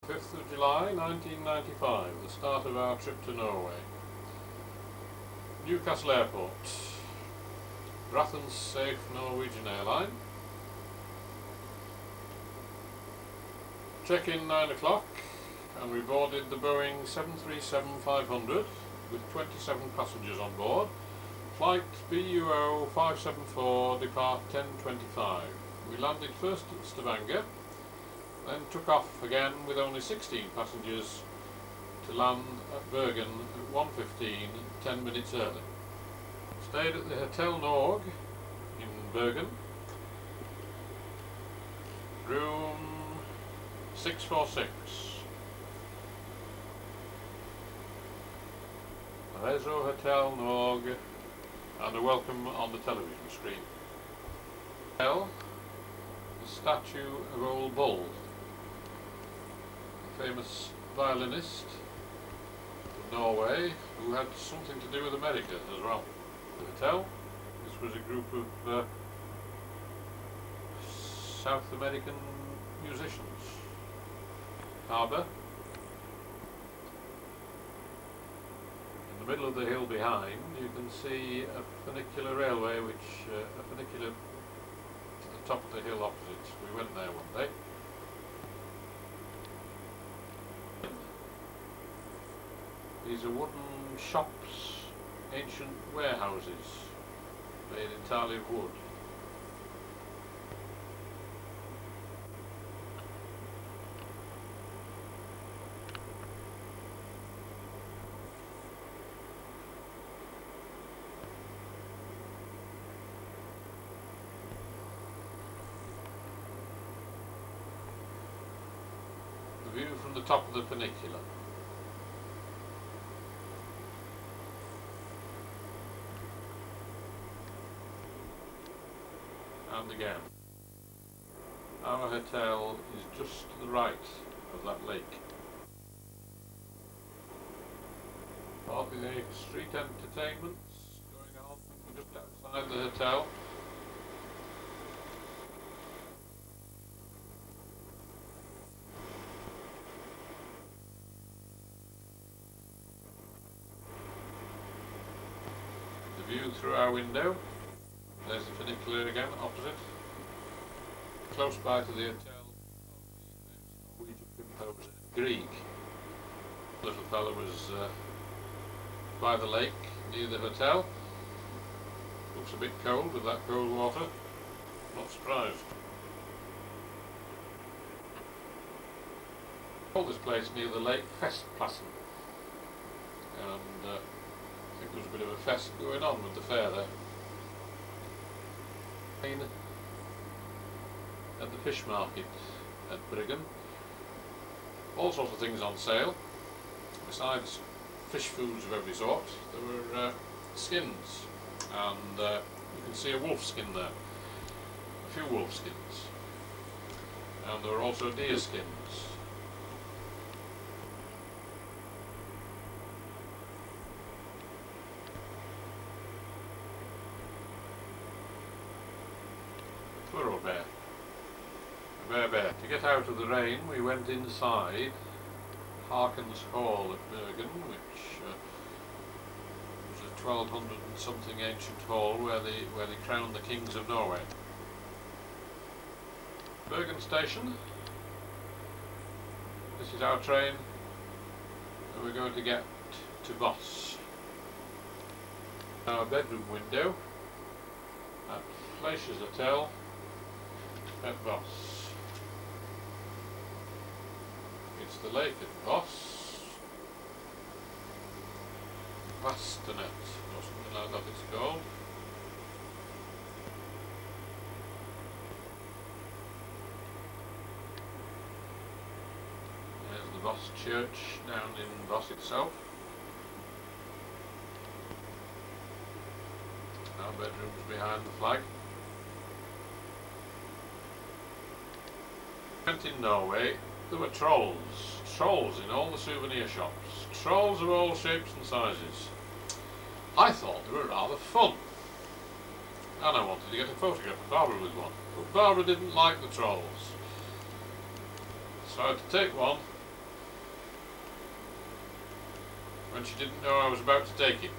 5th of July 1995, the start of our trip to Norway. Newcastle Airport, Brathen's safe Norwegian airline. Check-in 9 o'clock and we boarded the Boeing 737-500 with 27 passengers on board. Flight BUO 574, depart 10:25. We landed first at Stavanger, then took off again with only 16 passengers to land at Bergen at 1:15, 10 minutes early. Stayed at the Hotel Norge in Bergen, room 646. Reso Hotel Norge, and a welcome on the television screen. The statue of Old Bull, a famous violinist from Norway who had something to do with America as well. The hotel, this was a group of South American musicians. Harbour. In the middle of the hill behind you can see a funicular railway, a funicular to the top of the hill opposite. We went there one day. These are wooden shops, ancient warehouses made entirely of wood. The view from the top of the funicular. And again. Our hotel is just to the right of that lake. Partly street entertainments going on just outside the hotel. The view through our window. There's the funicular again, opposite. Close by to the hotel of the Norwegian composer Grieg. The little fellow was by the lake near the hotel. Looks a bit cold with that cold water. Not surprised. Called this place near the lake Festplassen, and I think there was a bit of a fest going on with the fair there. At the fish market at Bergen, all sorts of things on sale. Besides fish foods of every sort, there were skins, and you can see a wolf skin there, a few wolf skins, and there were also deer skins. Thoroughfare. Bear. To get out of the rain, we went inside Harken's Hall at Bergen, which was a 1200 and something ancient hall where they crowned the kings of Norway. Bergen station. This is our train, and we're going to get to Voss. Our bedroom window at Fleischer's Hotel at Voss. It's the lake at Voss. Vastenet, or something like that it's called. There's the Voss church down in Voss itself. Our bedroom's behind the flag. In Norway, there were trolls in all the souvenir shops, trolls of all shapes and sizes. I thought they were rather fun, and I wanted to get a photograph of Barbara with one, but Barbara didn't like the trolls, so I had to take one when she didn't know I was about to take it.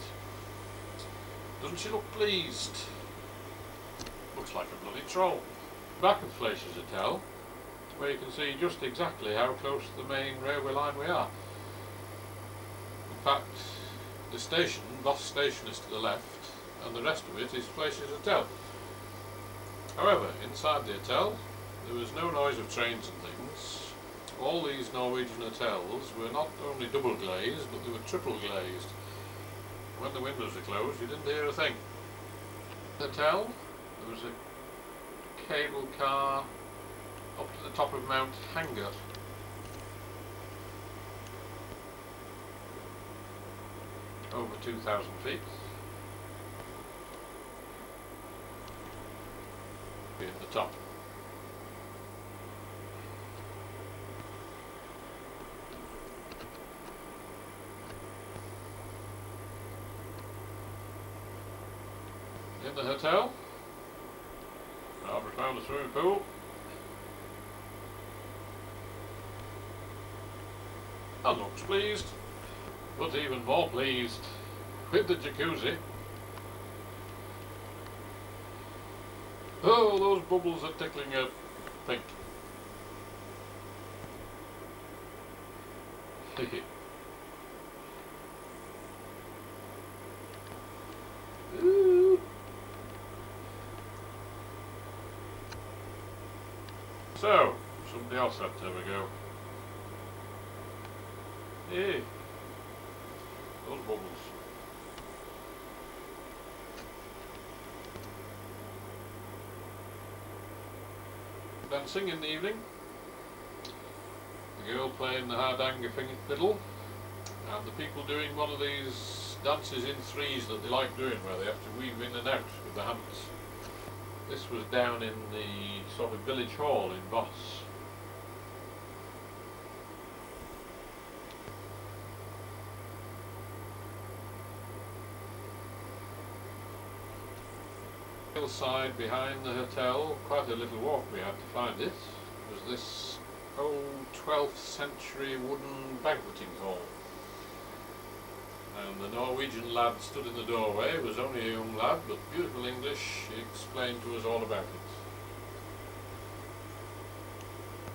Doesn't she look pleased? Looks like a bloody troll. Back of Fleischer's Hotel, where you can see just exactly how close to the main railway line we are. In fact, the station, Boss Station, is to the left, and the rest of it is Fleischer's Hotel. However, inside the hotel, there was no noise of trains and things. All these Norwegian hotels were not only double glazed, but they were triple glazed. When the windows were closed, you didn't hear a thing. Hotel, there was a cable car up to the top of Mount Hanger. Over 2,000 feet. At the top. In the hotel, Barbara found a swimming pool. And looks pleased, but even more pleased with the jacuzzi. Oh, those bubbles are tickling her pink. Ooh. So, somebody else had to have a go. Hey, those bubbles. Dancing in the evening. The girl playing the hardanger fiddle, and the people doing one of these dances in threes that they like doing, where they have to weave in and out with the hands. This was down in the sort of village hall in Voss. Hillside behind the hotel, quite a little walk we had to find it, was this old 12th century wooden banqueting hall. And the Norwegian lad stood in the doorway. It was only a young lad, but beautiful English. He explained to us all about it.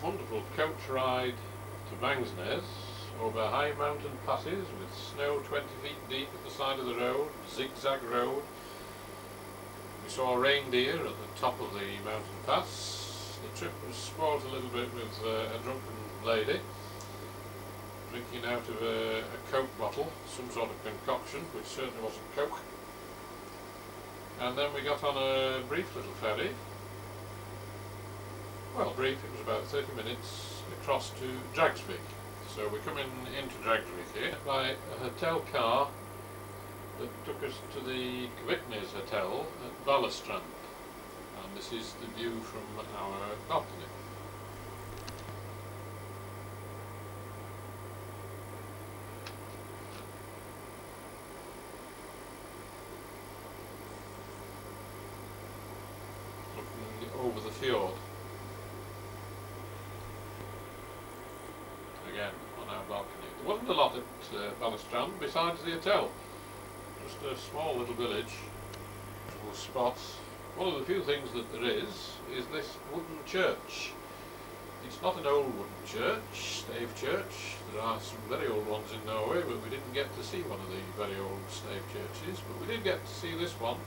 Wonderful coach ride to Vangsnes over high mountain passes with snow 20 feet deep at the side of the road, zigzag road. We saw a reindeer at the top of the mountain pass. The trip was spoilt a little bit with a drunken lady drinking out of a Coke bottle, some sort of concoction, which certainly wasn't Coke. And then we got on a brief little ferry. Well, brief, it was about 30 minutes across to Dragsvik. So we're coming into Dragsvik here by a hotel car that took us to the Kviknes Hotel at Balestrand. And this is the view from our balcony. Looking over the fjord. Again, on our balcony. There wasn't a lot at Balestrand besides the hotel. Just a small little village, little spots. One of the few things that there is this wooden church. It's not an old wooden church, stave church. There are some very old ones in Norway, but we didn't get to see one of the very old stave churches. But we did get to see this one,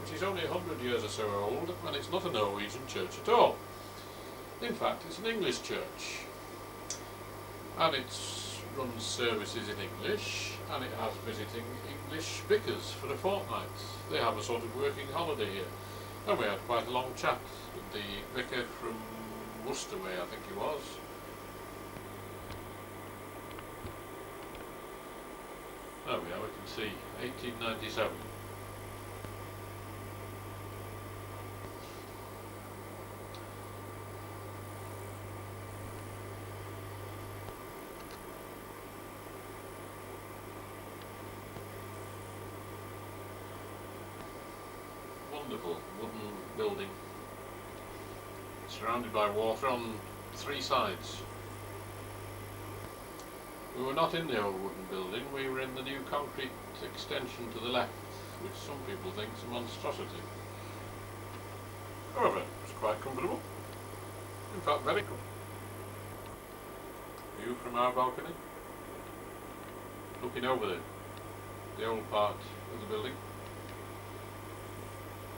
which is only 100 years or so old, and it's not a Norwegian church at all. In fact, it's an English church. And it runs services in English, and it has visiting English vicars for a fortnight. They have a sort of working holiday here. And we had quite a long chat with the vicar from Worcester way, I think he was. There we are, we can see 1897. Wonderful wooden building, surrounded by water on three sides. We were not in the old wooden building, we were in the new concrete extension to the left, which some people think is a monstrosity. However, it was quite comfortable. In fact, very comfortable. View from our balcony, looking over the old part of the building,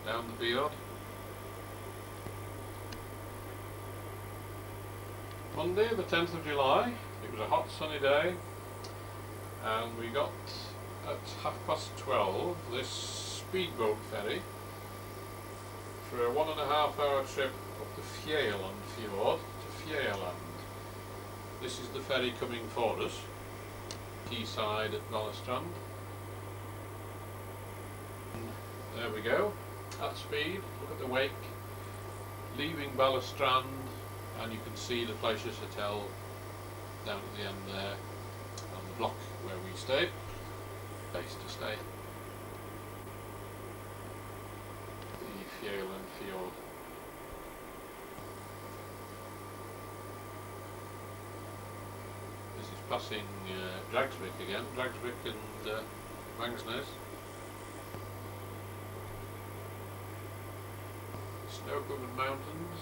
down the fiord. Monday the 10th of July, it was a hot sunny day, and we got at 12:30 this speedboat ferry for a 1.5 hour trip up the Fjeland fjord to Fjeland. This is the ferry coming for us, quayside at Balestrand. There we go, at speed, look at the wake, leaving Balestrand, and you can see the Fleischer's Hotel down at the end there, on the block where we stayed. Place to stay. The Fjeland fjord. This is passing Dragsvik again, Dragsvik and Vangsnes. Snow-covered mountains.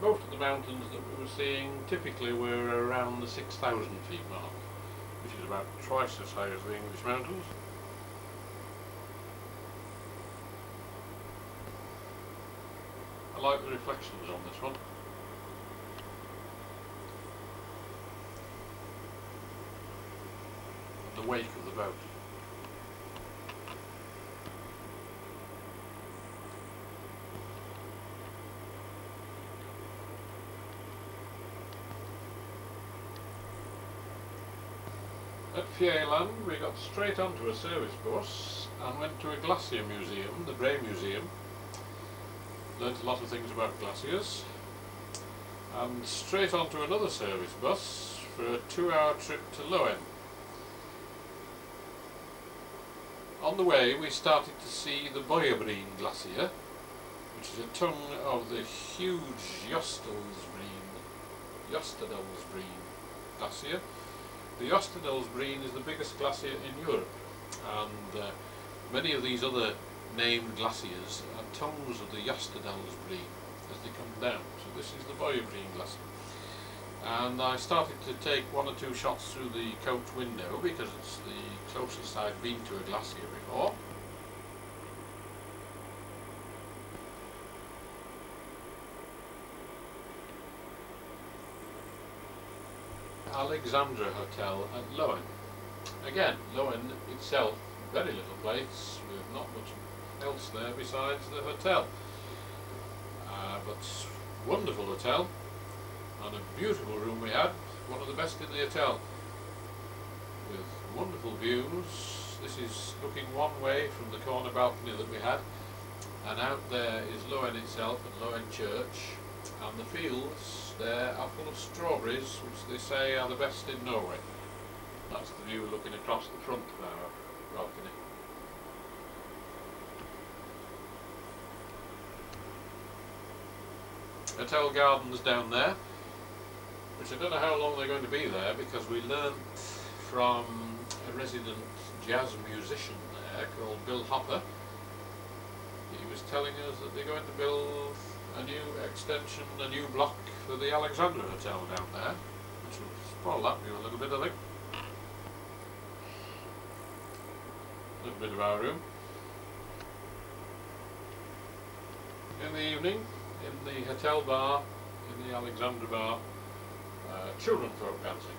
Most of the mountains that we were seeing typically were around the 6,000 feet mark, which is about twice as high as the English mountains. I like the reflections on this one. And the wake of the boat. At Fjeland we got straight onto a service bus and went to a glacier museum, the Bray Museum. Learnt a lot of things about glaciers, and straight onto another service bus for a 2-hour trip to Loen. On the way we started to see the Boyebreen Glacier, which is a tongue of the huge Jostedalsbreen Glacier. The Jostedalsbreen is the biggest glacier in Europe, and many of these other named glaciers are tongues of the Jostedalsbreen as they come down. So this is the Boyebreen Glacier. And I started to take 1 or 2 shots through the coach window because it's the closest I'd been to a glacier before. Alexandra Hotel at Loen. Again, Loen itself, very little place with not much else there besides the hotel. But wonderful hotel, and a beautiful room we had, one of the best in the hotel, with wonderful views. This is looking one way from the corner balcony that we had, and out there is Loen itself and Loen Church, and the fields there are full of strawberries, which they say are the best in Norway. That's the view looking across the front of our balcony. Hotel gardens down there, which I don't know how long they're going to be there, because we learnt from a resident jazz musician there called Bill Hopper. He was telling us that they're going to build a new extension, a new block for the Alexandra Hotel down there, which will spoil that view a little bit, I think. A little bit of our room. In the evening, in the hotel bar, in the Alexandra bar, children folk dancing.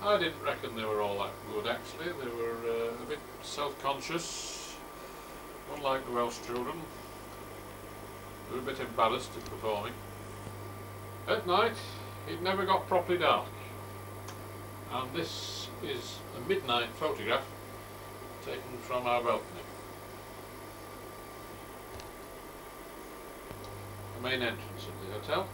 I didn't reckon they were all that good actually. They were a bit self-conscious, unlike the Welsh children. They were a bit embarrassed in performing. At night, it never got properly dark, and this is a midnight photograph taken from our balcony. The main entrance of the hotel.